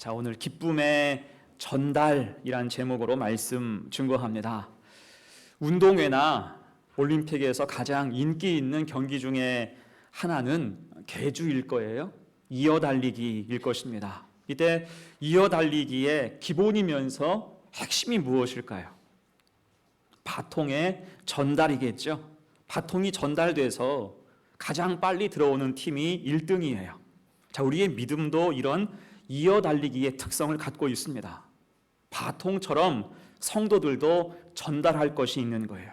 자, 오늘 기쁨의 전달이란 제목으로 말씀 증거합니다. 운동회나 올림픽에서 가장 인기 있는 경기 중에 하나는 계주일 거예요. 이어달리기일 것입니다. 이때 이어달리기의 기본이면서 핵심이 무엇일까요? 바통의 전달이겠죠. 바통이 전달돼서 가장 빨리 들어오는 팀이 1등이에요. 자, 우리의 믿음도 이런 이어달리기의 특성을 갖고 있습니다. 바통처럼 성도들도 전달할 것이 있는 거예요.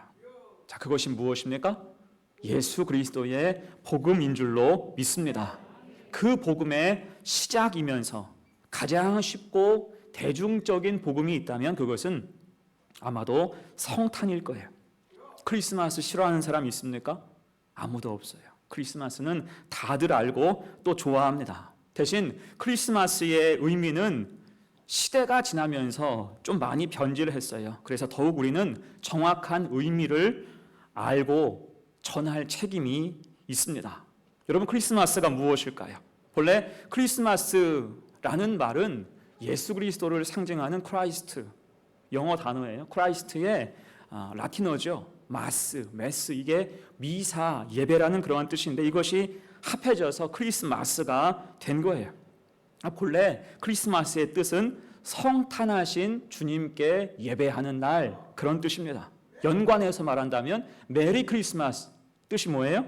자, 그것이 무엇입니까? 예수 그리스도의 복음인 줄로 믿습니다. 그 복음의 시작이면서 가장 쉽고 대중적인 복음이 있다면 그것은 아마도 성탄일 거예요. 크리스마스 싫어하는 사람 있습니까? 아무도 없어요. 크리스마스는 다들 알고 또 좋아합니다. 대신 크리스마스의 의미는 시대가 지나면서 좀 많이 변질을 했어요. 그래서 더욱 우리는 정확한 의미를 알고 전할 책임이 있습니다. 여러분, 크리스마스가 무엇일까요? 본래 크리스마스라는 말은 예수 그리스도를 상징하는 크라이스트, 영어 단어예요. 크라이스트의 라틴어죠. 메스, 이게 미사, 예배라는 그러한 뜻인데 이것이 합해져서 크리스마스가 된 거예요. 본래 크리스마스의 뜻은 성탄하신 주님께 예배하는 날, 그런 뜻입니다. 연관해서 말한다면 메리 크리스마스, 뜻이 뭐예요?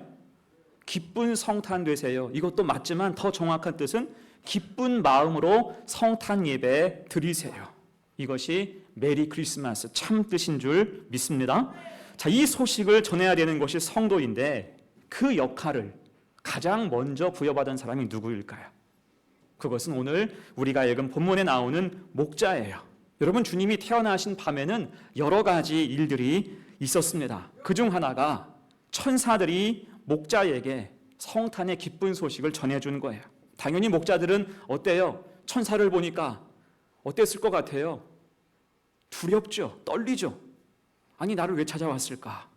기쁜 성탄 되세요. 이것도 맞지만 더 정확한 뜻은 기쁜 마음으로 성탄 예배 드리세요. 이것이 메리 크리스마스 참 뜻인 줄 믿습니다. 자, 이 소식을 전해야 되는 것이 성도인데 그 역할을 가장 먼저 부여받은 사람이 누구일까요? 그것은 오늘 우리가 읽은 본문에 나오는 목자예요. 여러분, 주님이 태어나신 밤에는 여러 가지 일들이 있었습니다. 그중 하나가 천사들이 목자에게 성탄의 기쁜 소식을 전해준 거예요. 당연히 목자들은 어때요? 천사를 보니까 어땠을 것 같아요? 두렵죠? 떨리죠? 아니, 나를 왜 찾아왔을까?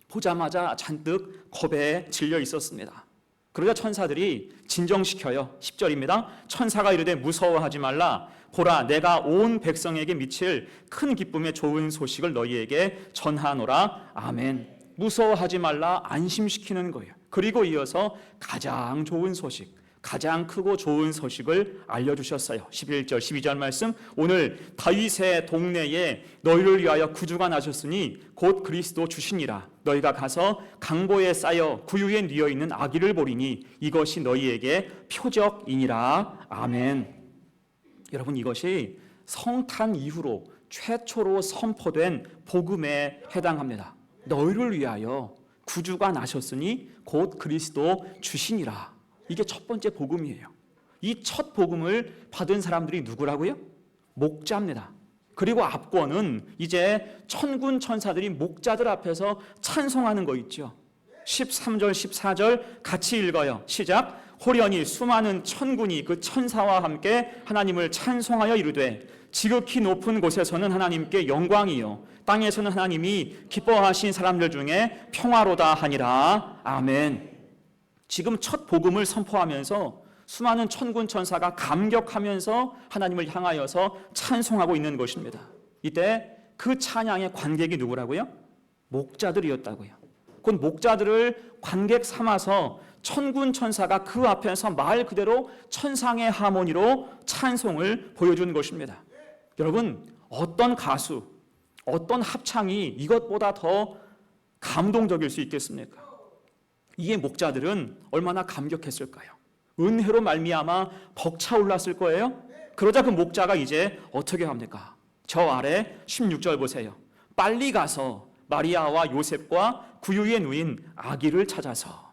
보자마자 잔뜩 겁에 질려 있었습니다. 그러자 천사들이 진정시켜요. 10절입니다. 천사가 이르되 무서워하지 말라. 보라, 내가 온 백성에게 미칠 큰 기쁨의 좋은 소식을 너희에게 전하노라. 아멘. 무서워하지 말라, 안심시키는 거예요. 그리고 이어서 가장 좋은 소식, 가장 크고 좋은 소식을 알려주셨어요. 11절, 12절 말씀. 오늘 다윗의 동네에 너희를 위하여 구주가 나셨으니 곧 그리스도 주시니라. 너희가 가서 강보에 쌓여 구유에 뉘어 있는 아기를 보리니 이것이 너희에게 표적이니라. 아멘. 여러분, 이것이 성탄 이후로 최초로 선포된 복음에 해당합니다. 너희를 위하여 구주가 나셨으니 곧 그리스도 주시니라. 이게 첫 번째 복음이에요. 이 첫 복음을 받은 사람들이 누구라고요? 목자입니다. 그리고 앞권은 이제 천군 천사들이 목자들 앞에서 찬송하는 거 있죠. 13절 14절 같이 읽어요. 시작. 호련히 수많은 천군이 그 천사와 함께 하나님을 찬송하여 이르되 지극히 높은 곳에서는 하나님께 영광이요 땅에서는 하나님이 기뻐하신 사람들 중에 평화로다 하니라. 아멘. 지금 첫 복음을 선포하면서 수많은 천군 천사가 감격하면서 하나님을 향하여서 찬송하고 있는 것입니다. 이때 그 찬양의 관객이 누구라고요? 목자들이었다고요. 곧 목자들을 관객 삼아서 천군 천사가 그 앞에서 말 그대로 천상의 하모니로 찬송을 보여준 것입니다. 여러분, 어떤 가수, 어떤 합창이 이것보다 더 감동적일 수 있겠습니까? 이에 목자들은 얼마나 감격했을까요? 은혜로 말미암아 벅차올랐을 거예요. 그러자 그 목자가 이제 어떻게 합니까? 저 아래 16절 보세요. 빨리 가서 마리아와 요셉과 구유에 누인 아기를 찾아서.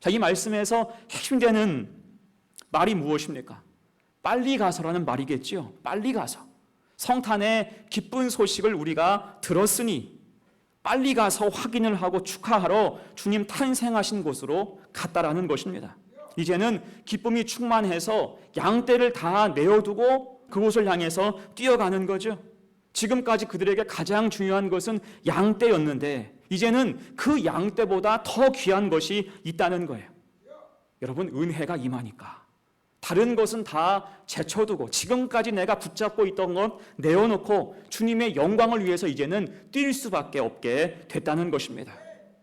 자, 이 말씀에서 핵심되는 말이 무엇입니까? 빨리 가서라는 말이겠지요. 빨리 가서. 성탄의 기쁜 소식을 우리가 들었으니 빨리 가서 확인을 하고 축하하러 주님 탄생하신 곳으로 갔다라는 것입니다. 이제는 기쁨이 충만해서 양떼를 다 내어두고 그곳을 향해서 뛰어가는 거죠. 지금까지 그들에게 가장 중요한 것은 양떼였는데 이제는 그 양떼보다 더 귀한 것이 있다는 거예요. 여러분, 은혜가 임하니까 다른 것은 다 제쳐두고 지금까지 내가 붙잡고 있던 것 내어놓고 주님의 영광을 위해서 이제는 뛸 수밖에 없게 됐다는 것입니다.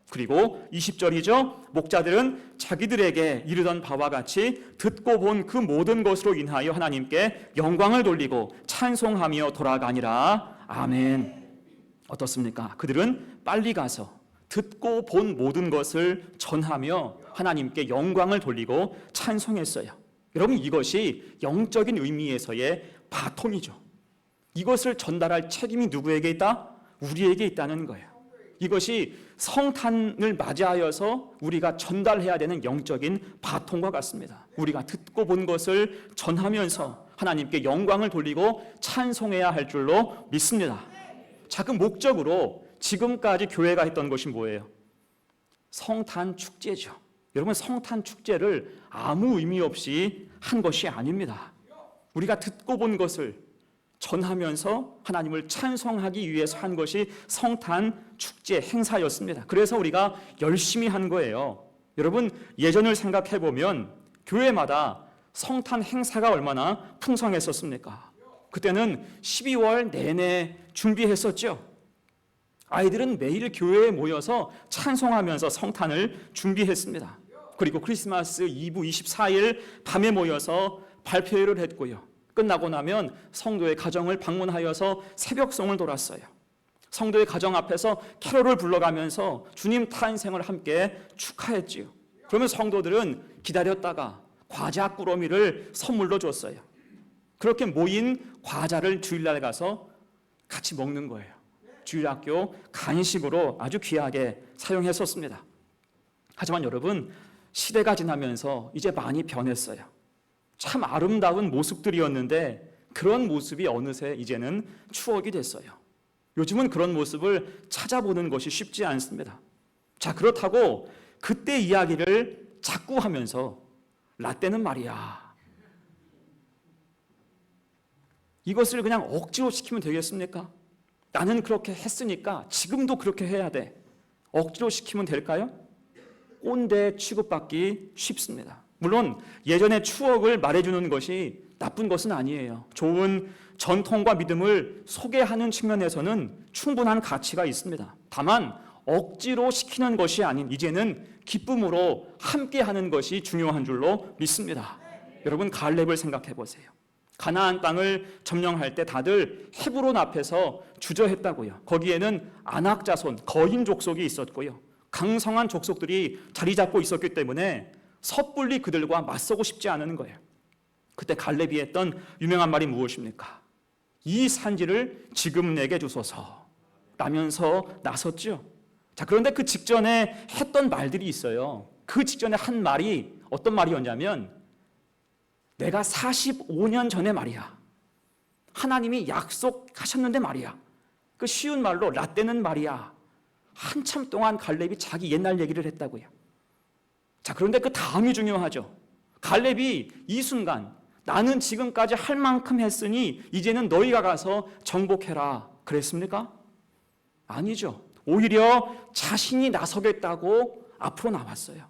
그리고 20절이죠. 목자들은 자기들에게 이르던 바와 같이 듣고 본 그 모든 것으로 인하여 하나님께 영광을 돌리고 찬송하며 돌아가니라. 아멘. 어떻습니까? 그들은 빨리 가서 듣고 본 모든 것을 전하며 하나님께 영광을 돌리고 찬송했어요. 여러분, 이것이 영적인 의미에서의 바통이죠. 이것을 전달할 책임이 누구에게 있다? 우리에게 있다는 거예요. 이것이 성탄을 맞이하여서 우리가 전달해야 되는 영적인 바통과 같습니다. 우리가 듣고 본 것을 전하면서 하나님께 영광을 돌리고 찬송해야 할 줄로 믿습니다. 자, 그 목적으로 지금까지 교회가 했던 것이 뭐예요? 성탄 축제죠. 여러분, 성탄 축제를 아무 의미 없이 한 것이 아닙니다. 우리가 듣고 본 것을 전하면서 하나님을 찬송하기 위해서 한 것이 성탄 축제 행사였습니다. 그래서 우리가 열심히 한 거예요. 여러분, 예전을 생각해 보면 교회마다 성탄 행사가 얼마나 풍성했었습니까? 그때는 12월 내내 준비했었죠. 아이들은 매일 교회에 모여서 찬송하면서 성탄을 준비했습니다. 그리고 크리스마스 이브 24일 밤에 모여서 발표회를 했고요. 끝나고 나면 성도의 가정을 방문하여서 새벽송을 돌았어요. 성도의 가정 앞에서 캐롤을 불러가면서 주님 탄생을 함께 축하했지요. 그러면 성도들은 기다렸다가 과자 꾸러미를 선물로 줬어요. 그렇게 모인 과자를 주일날 가서 같이 먹는 거예요. 주일학교 간식으로 아주 귀하게 사용했었습니다. 하지만 여러분, 시대가 지나면서 이제 많이 변했어요. 참 아름다운 모습들이었는데 그런 모습이 어느새 이제는 추억이 됐어요. 요즘은 그런 모습을 찾아보는 것이 쉽지 않습니다. 자, 그렇다고 그때 이야기를 자꾸 하면서 라떼는 말이야, 이것을 그냥 억지로 시키면 되겠습니까? 나는 그렇게 했으니까 지금도 그렇게 해야 돼. 억지로 시키면 될까요? 꼰대 취급받기 쉽습니다. 물론 예전의 추억을 말해주는 것이 나쁜 것은 아니에요. 좋은 전통과 믿음을 소개하는 측면에서는 충분한 가치가 있습니다. 다만 억지로 시키는 것이 아닌 이제는 기쁨으로 함께하는 것이 중요한 줄로 믿습니다. 여러분, 갈렙을 생각해 보세요. 가나안 땅을 점령할 때 다들 헤브론 앞에서 주저했다고요. 거기에는 아낙 자손, 거인 족속이 있었고요. 강성한 족속들이 자리 잡고 있었기 때문에 섣불리 그들과 맞서고 싶지 않은 거예요. 그때 갈렙이 했던 유명한 말이 무엇입니까? 이 산지를 지금 내게 주소서 라면서 나섰죠. 자, 그런데 그 직전에 했던 말들이 있어요. 그 직전에 한 말이 어떤 말이었냐면, 내가 45년 전에 말이야, 하나님이 약속하셨는데 말이야, 그 쉬운 말로 라떼는 말이야. 한참 동안 갈렙이 자기 옛날 얘기를 했다고요. 자, 그런데 그 다음이 중요하죠. 갈렙이 이 순간 나는 지금까지 할 만큼 했으니 이제는 너희가 가서 정복해라 그랬습니까? 아니죠. 오히려 자신이 나서겠다고 앞으로 나왔어요.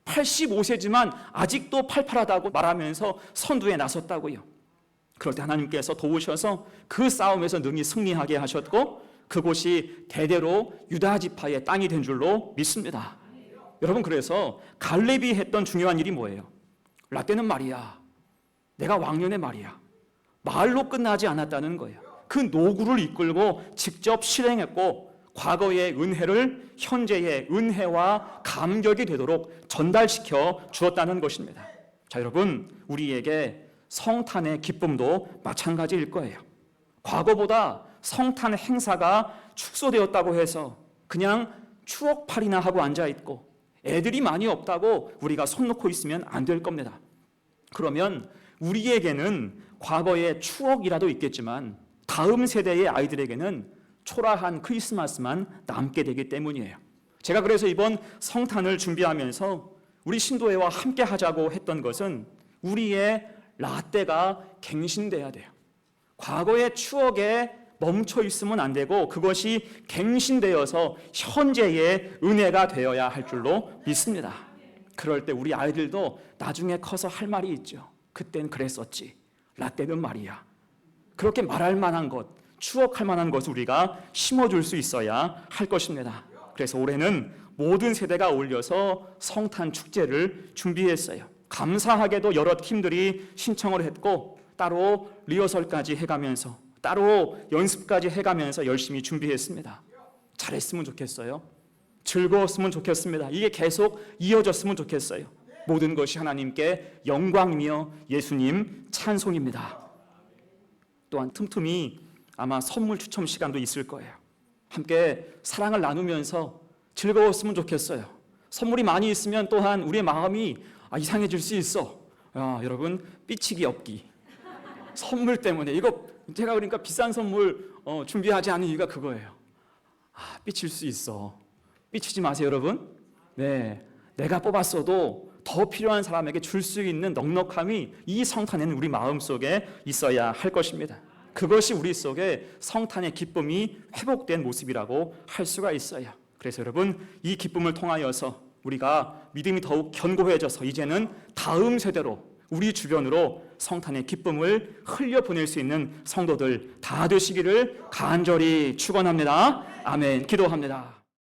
85세지만 아직도 팔팔하다고 말하면서 선두에 나섰다고요. 그럴 때 하나님께서 도우셔서 그 싸움에서 능히 승리하게 하셨고 그곳이 대대로 유다 지파의 땅이 된 줄로 믿습니다. 여러분, 그래서 갈렙이 했던 중요한 일이 뭐예요? 라떼는 말이야, 내가 왕년의 말이야, 말로 끝나지 않았다는 거예요. 그 노구를 이끌고 직접 실행했고 과거의 은혜를 현재의 은혜와 감격이 되도록 전달시켜 주었다는 것입니다. 자, 여러분, 우리에게 성탄의 기쁨도 마찬가지일 거예요. 과거보다 성탄 행사가 축소되었다고 해서 그냥 추억팔이나 하고 앉아있고 애들이 많이 없다고 우리가 손 놓고 있으면 안 될 겁니다. 그러면 우리에게는 과거의 추억이라도 있겠지만 다음 세대의 아이들에게는 초라한 크리스마스만 남게 되기 때문이에요. 제가 그래서 이번 성탄을 준비하면서 우리 신도회와 함께 하자고 했던 것은 우리의 라떼가 갱신돼야 돼요. 과거의 추억에 멈춰 있으면 안 되고 그것이 갱신되어서 현재의 은혜가 되어야 할 줄로 믿습니다. 그럴 때 우리 아이들도 나중에 커서 할 말이 있죠. 그땐 그랬었지. 라떼는 말이야. 그렇게 말할 만한 것, 추억할 만한 것을 우리가 심어줄 수 있어야 할 것입니다. 그래서 올해는 모든 세대가 어울려서 성탄 축제를 준비했어요. 감사하게도 여러 팀들이 신청을 했고 따로 리허설까지 해가면서 따로 연습까지 해가면서 열심히 준비했습니다. 잘했으면 좋겠어요. 즐거웠으면 좋겠습니다. 이게 계속 이어졌으면 좋겠어요. 모든 것이 하나님께 영광이며 예수님 찬송입니다. 또한 틈틈이 아마 선물 추첨 시간도 있을 거예요. 함께 사랑을 나누면서 즐거웠으면 좋겠어요. 선물이 많이 있으면 또한 우리의 마음이 이상해질 수 있어. 여러분, 삐치기 없기. 선물 때문에 이거 제가 그러니까 비싼 선물 준비하지 않은 이유가 그거예요. 삐칠 수 있어. 삐치지 마세요, 여러분. 네, 내가 뽑았어도 더 필요한 사람에게 줄 수 있는 넉넉함이 이 성탄에는 우리 마음속에 있어야 할 것입니다. 그것이 우리 속에 성탄의 기쁨이 회복된 모습이라고 할 수가 있어요. 그래서 여러분, 이 기쁨을 통하여서 우리가 믿음이 더욱 견고해져서 이제는 다음 세대로 우리 주변으로 성탄의 기쁨을 흘려보낼 수 있는 성도들 다 되시기를 간절히 축원합니다. 아멘. 기도합니다.